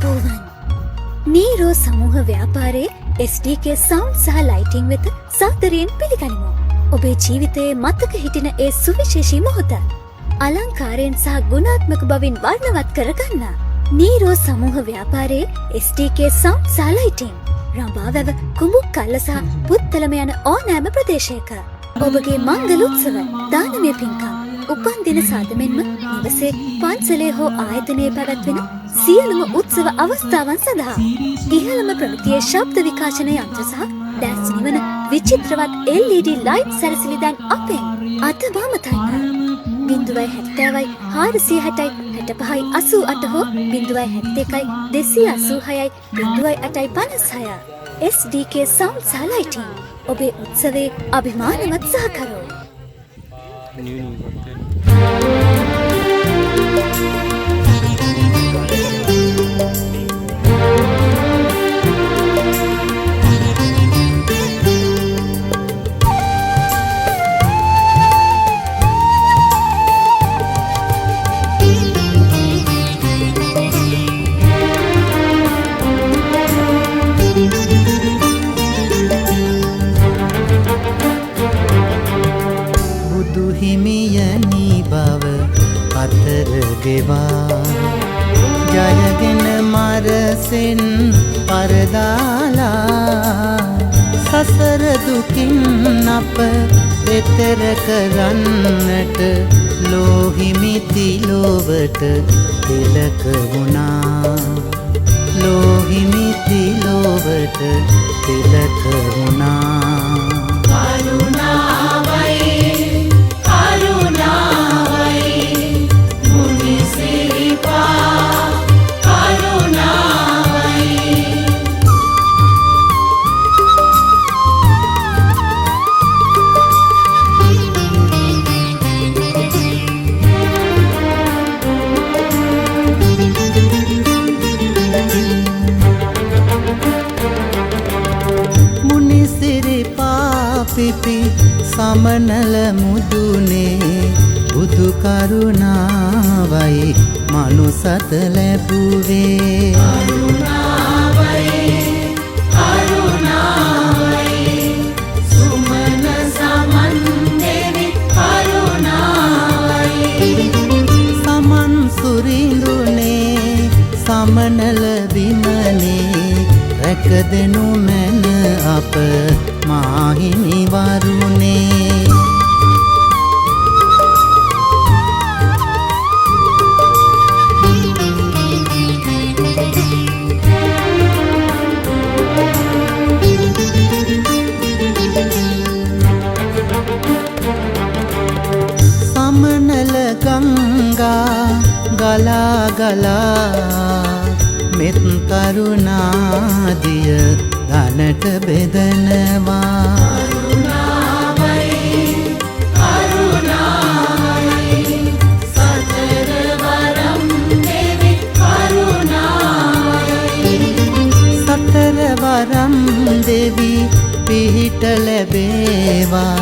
තපෝවන් නීරෝ සමූහ ව්‍යාපාරයේ SDK sound සහ lighting වෙත සාදරයෙන් පිළිගනිමු. ඔබේ ජීවිතයේ මතක හිටින ඒ සුවිශේෂී මොහොත අලංකාරයෙන් සහ ගුණාත්මක බවින් වර්ණවත් කරගන්න. නීරෝ සමූහ ව්‍යාපාරයේ SDK සවුන්ඩ් සහ ලයිටිං රඹාවැව කුඹුක්කල්ල සහ පුත්තලම යන ඕනෑම ප්‍රදේශයක ඔබගේ මංගල උත්සව දානමය පින්කම් උපන්දින සාදමෙන්ම නිවසේ පන්සලේ හෝ ආයතනයේ පැවැත්වෙන සියලුම උත්සව අවස්ථාවන් සඳහා ඉහළම ප්‍රමිතියේ ශබ්ද විකාශන යන්ත්‍ර සහ දැස් නිවන විචිත්‍රවත් LED ලයිට් සැරසිලි දැන් අපෙන් අතවාමතන්න 070/460/6588 හෝ 071/286/0856 SDK සවුන්ඩ් සහ ලයිටිං ඔබේ උත්සවයේ අභිමානවත් සහකරු. හිමියනි බව අතර ගෙවා ජයගෙන මරසෙන් පරදාලා සසර දුකින් අප එතර කරන්නට ලෝහිමිති ලොවට තිලක වුණා. ලෝහිමිති ලොවට තිලක වුණා. පිපි සමනල මුදුනේ බුදු කරුණාවයි මනුසත ලැබුවේ. කරුණාවයි සුමන සමන් දෙවි කරුණාවයි සමන් සුරිඳුනේ සමනල විමනේ රැකදෙනු මැන අප මාහිමි වරුනේ. සමනල ගංගා ගලා ගලා මෙත් කරුණාදිය ධනට බෙදනවා. කරුණාවයි කරුණාවයි සතර වරම් දෙවි කරුණාවයි සතර වරම් දෙවි පිහිට ලැබේවා.